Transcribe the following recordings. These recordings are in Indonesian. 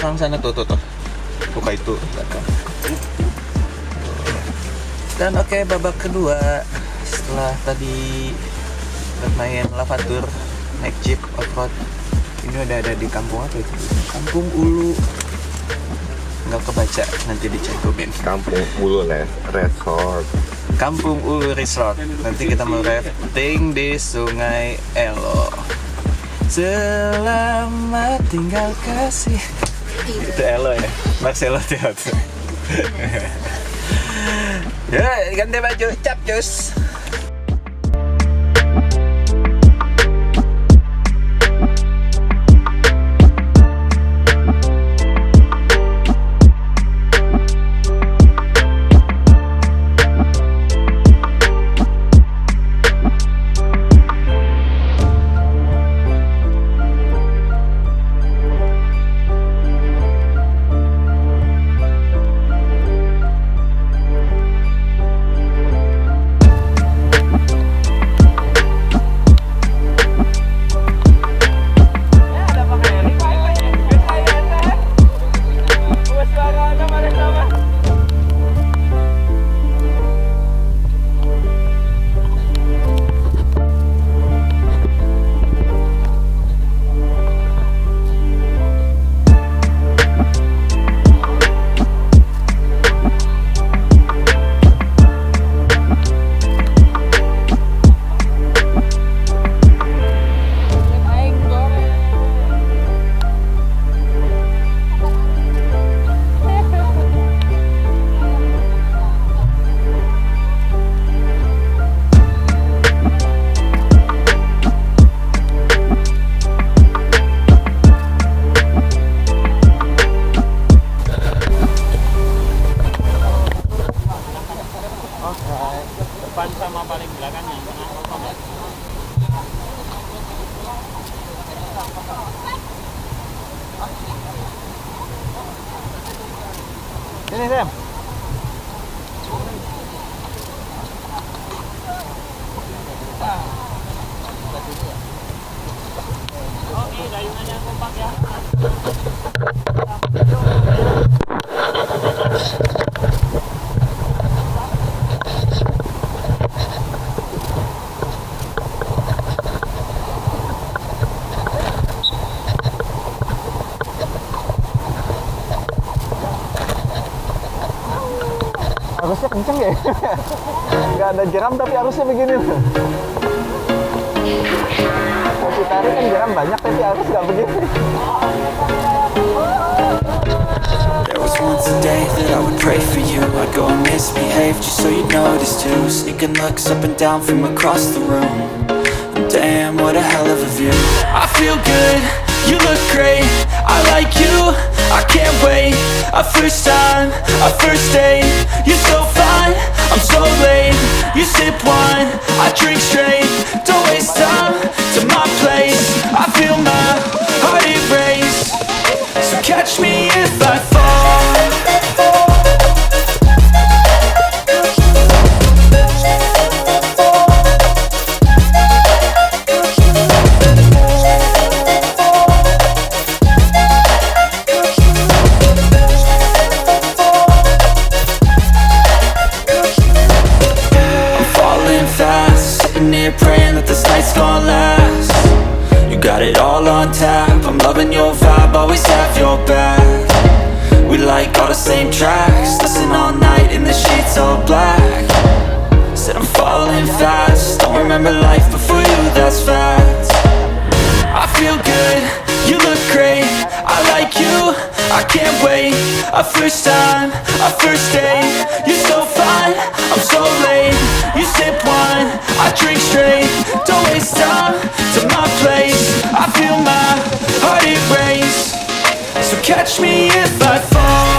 belakang sana tuh. Buka itu belakang. Dan oke, babak kedua setelah tadi bermain lavatur, naik jeep off-road, ini udah ada di kampung apa itu? Kampung Ulu. Nggak kebaca, nanti dicantumin. Kampung Ulu Resort. Kampung Ulu Resort. Nanti kita mau rafting di Sungai ELO. Selamat tinggal kasih. Itu ELO ya, Marcelo Teatro. Ya, ganti baju, cap cus. Depan sama paling belakangnya, tengah kosong ya. Sini Sam. Oke, dayungannya kompak ya. Arusnya kenceng ya? Nggak ada jeram tapi arusnya begini. Kalau kita tarik kan jeram banyak tapi arus nggak begini. There was once a day that I would pray for you. I'd go and misbehave just so you notice too. Sneaking looks up and down from across the room. And damn, what a hell of a view. I feel good, you look great, I like you, I can't wait. A first time, a first date. You're so fine, I'm so late. You sip wine, I drink straight. Don't waste time to my place. I feel my heart erase. So catch me if I fall. Praying that this night's gonna last. You got it all on tap, I'm loving your vibe, always have your back. We like all the same tracks, listen all night in the sheets all black. Said I'm falling fast, don't remember life before you, that's fact. I feel good, you look great, I like you, I can't wait. A first time, a first date. You're so fine, I'm so late. You sip wine, I drink straight. Don't waste time to my place. I feel my heart erase. So catch me if I fall.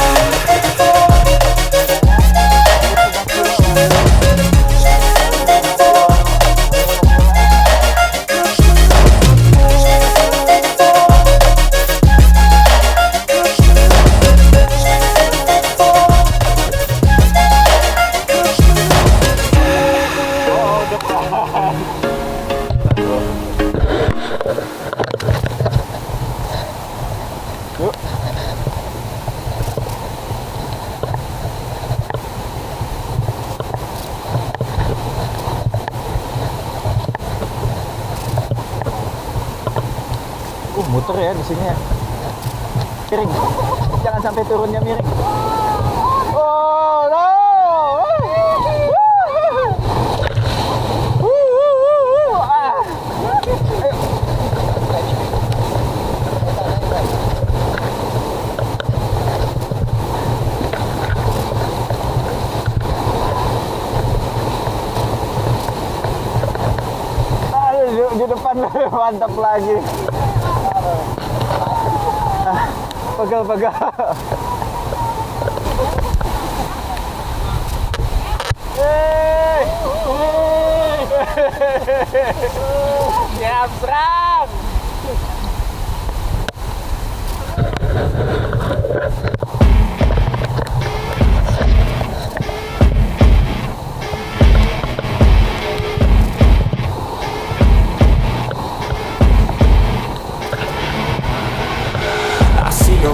muter ya di sini ya. Miring. Jangan sampai turunnya miring. Oh, no. Di depan mantap lagi. Pegal-pegal. Nyabrang.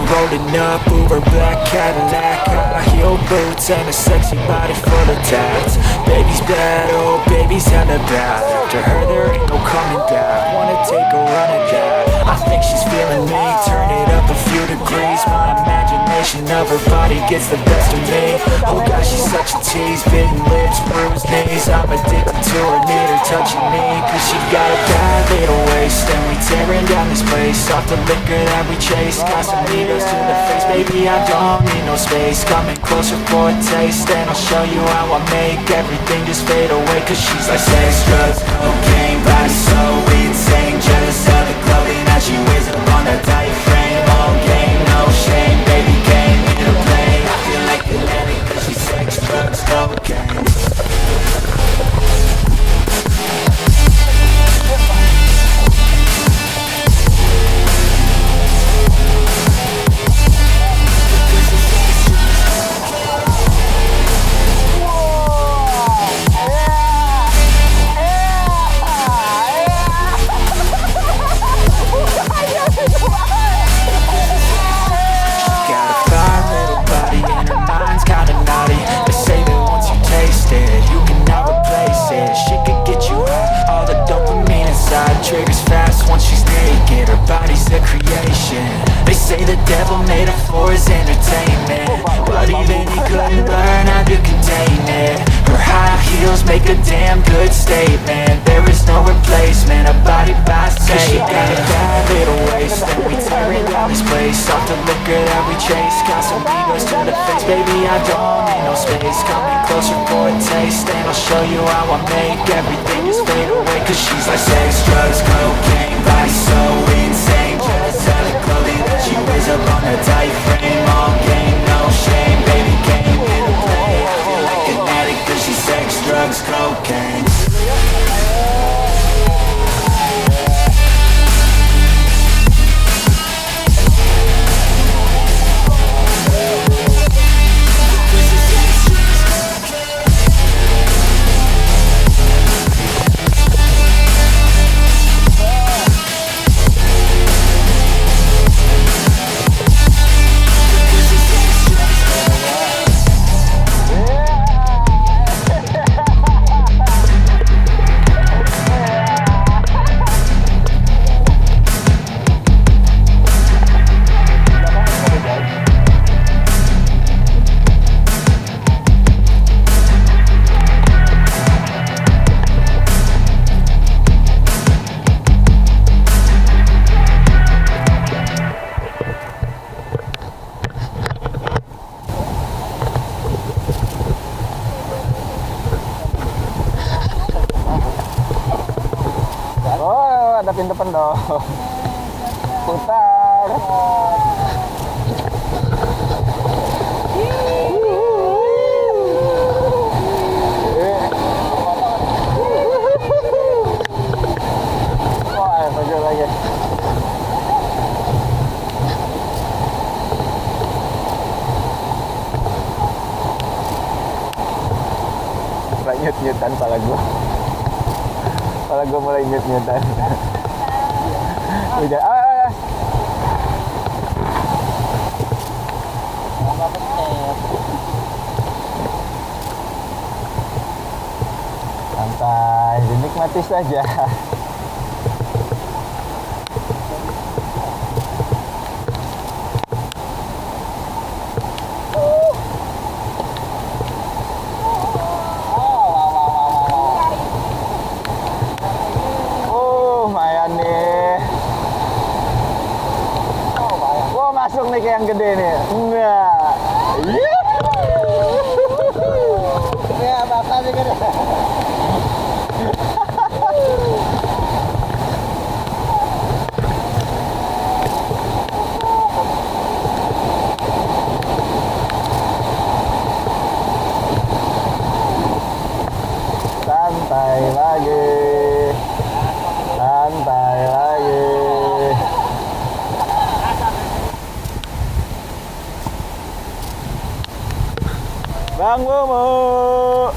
Rolling up, Uber black Cadillac, high heel boots and a sexy body full of tats. Baby's bad, oh baby's hella bad. After her there ain't no coming back. Wanna take a run at that? I think she's feeling me. Turn it up a few degrees. My imagination of her body gets the best of me. Oh God, she's such a tease. Bitten lips, bruised knees. I'm addicted to her, need her touching me. Cause she got a bad little waist. And we tearing down this place off the liquor that we chase. Got some needles to the face, baby, I don't need no space. Coming closer for a taste, and I'll show you how I make everything just fade away. Cause she's like sex, drugs, cocaine, body so insane. Jealous of the clothing that she wears up on that tight frame. All game, no shame, baby came here to play. I feel like an addict cause she's sex, drugs, cocaine. Triggers fast once she's naked, her body's a creation. They say the devil made her for his entertainment, but even he couldn't learn how to contain it. Her high heels make a damn good statement. There is no replacement, a body by Satan. She got a bad little waist, and we tearing down this place off the liquor that we chase. Got some egos to the face, baby, I don't need no space. Coming closer for a taste, and I'll show you how I make everything just fade away. Cause she's like sex, drugs, cocaine, body so insane. Jealous of the clothing that she wears up on her tight frame. All game, no shame, baby came here to play. I feel like an addict cause she's sex, drugs, cocaine. Hadapin depan dong. Putar. Wah, maju lagi. Mulai nyut-nyutan pala gua. Pala gua mulai nyut-nyutan. Udah, santai, dinikmati saja. nih kayak yang gede nih. Enggak. Ya, bapak sih gede. Santai lagi. Santai lagi. Bang Momo.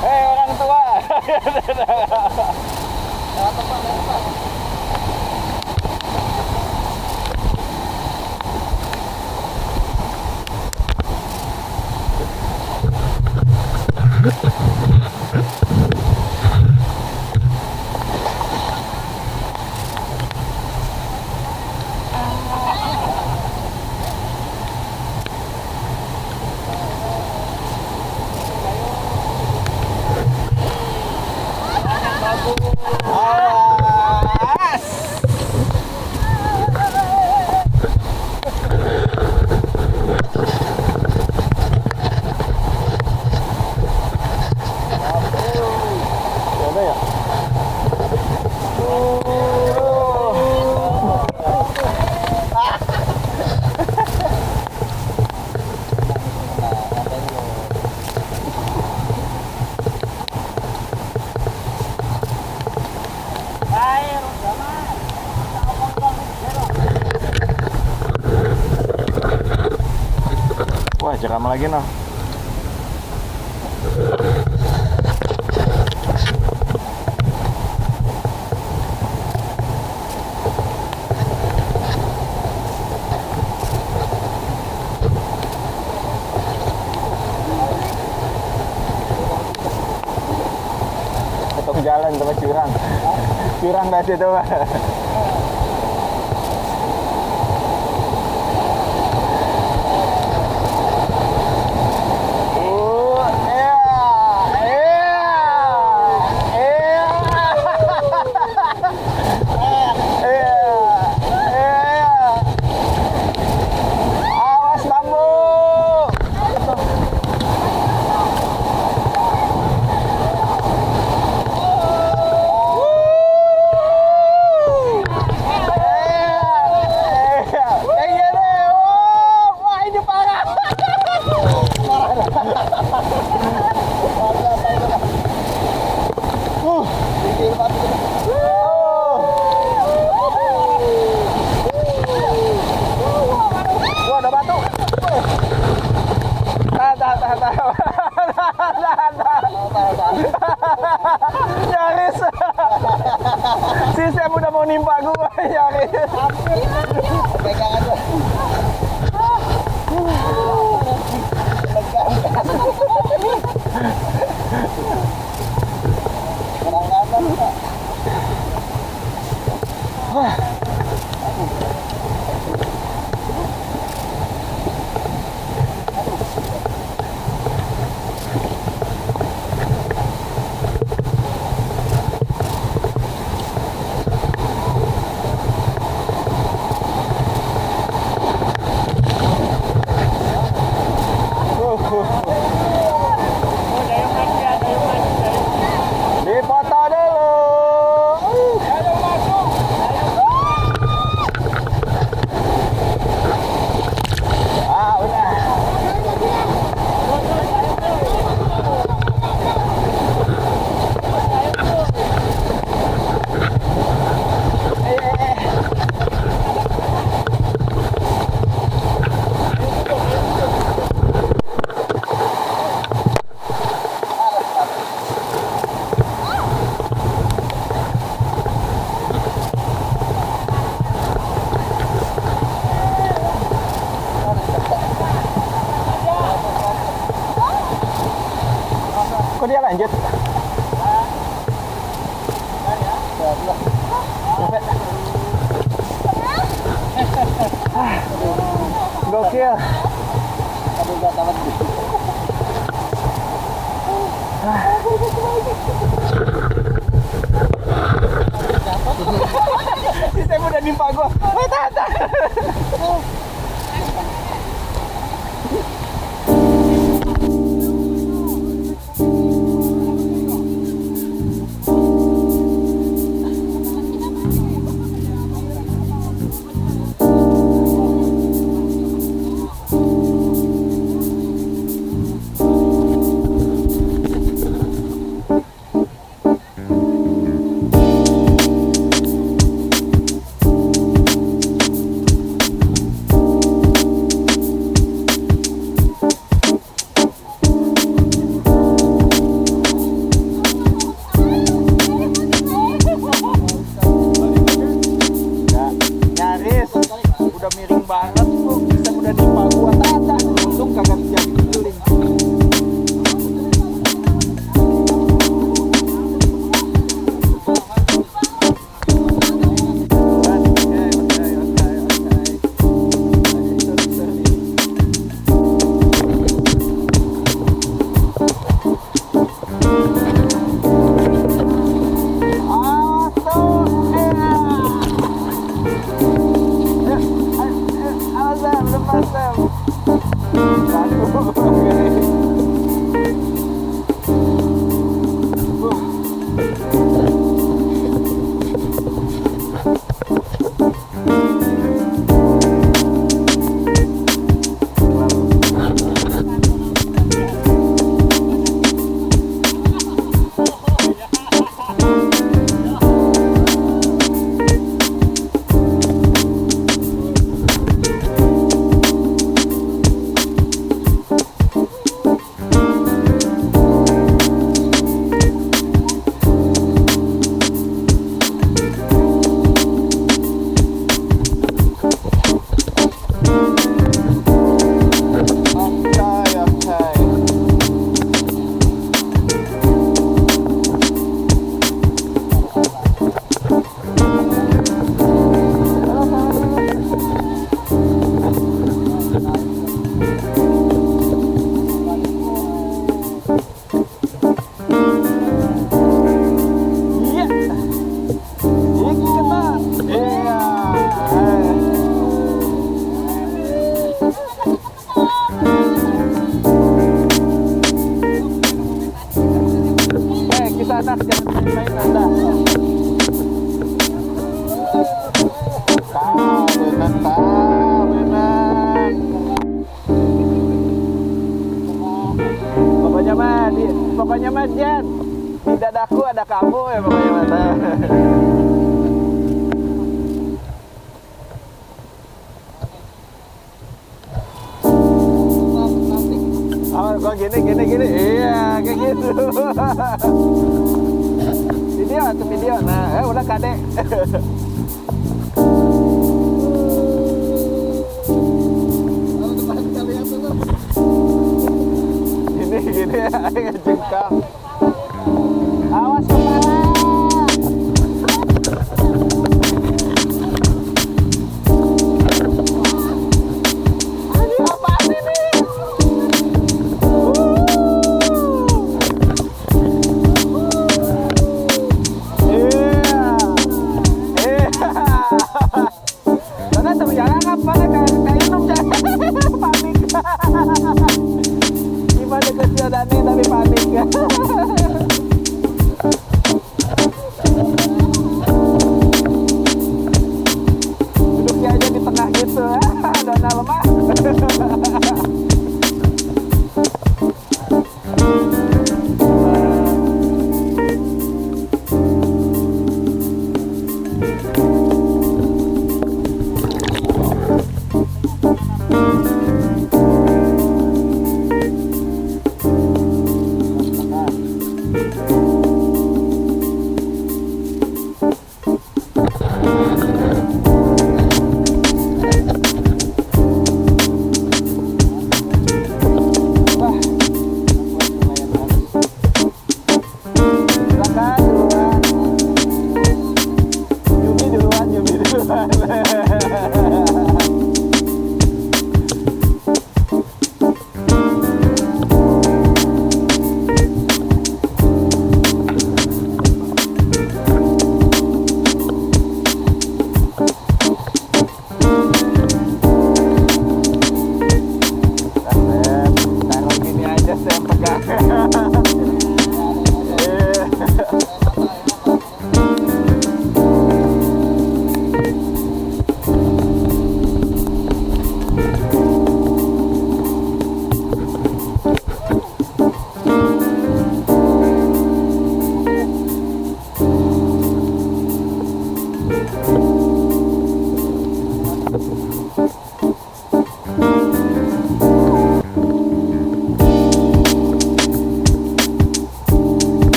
Hei orang tua. Wah, jeram lagi noh. Potong jalan sama curang. Curang nggak sih tuh, Pak? Nyaris. Si Sam udah mau nimpa gua, nyaris. Pegang aja. Dipoto dulu. Ah, udah. Kok dia lanjut? Gokil. Saya udah nimpa gua. Wah, tata. anak jangan main-main Anda. Kawinan. Pokoknya mah Jan, di dadaku ada kamu ya pokoknya mah. Oh, kok gini, iya kayak gitu. Video, nah, udah kadek. Gini ya, ngejengkang. Awas kepala. Ini apaan ini? Karena jangan apa kayak nom panik. Gimana kecil Dani tapi panik. Duduknya aja di tengah gitu. Dona lemah.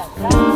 Kan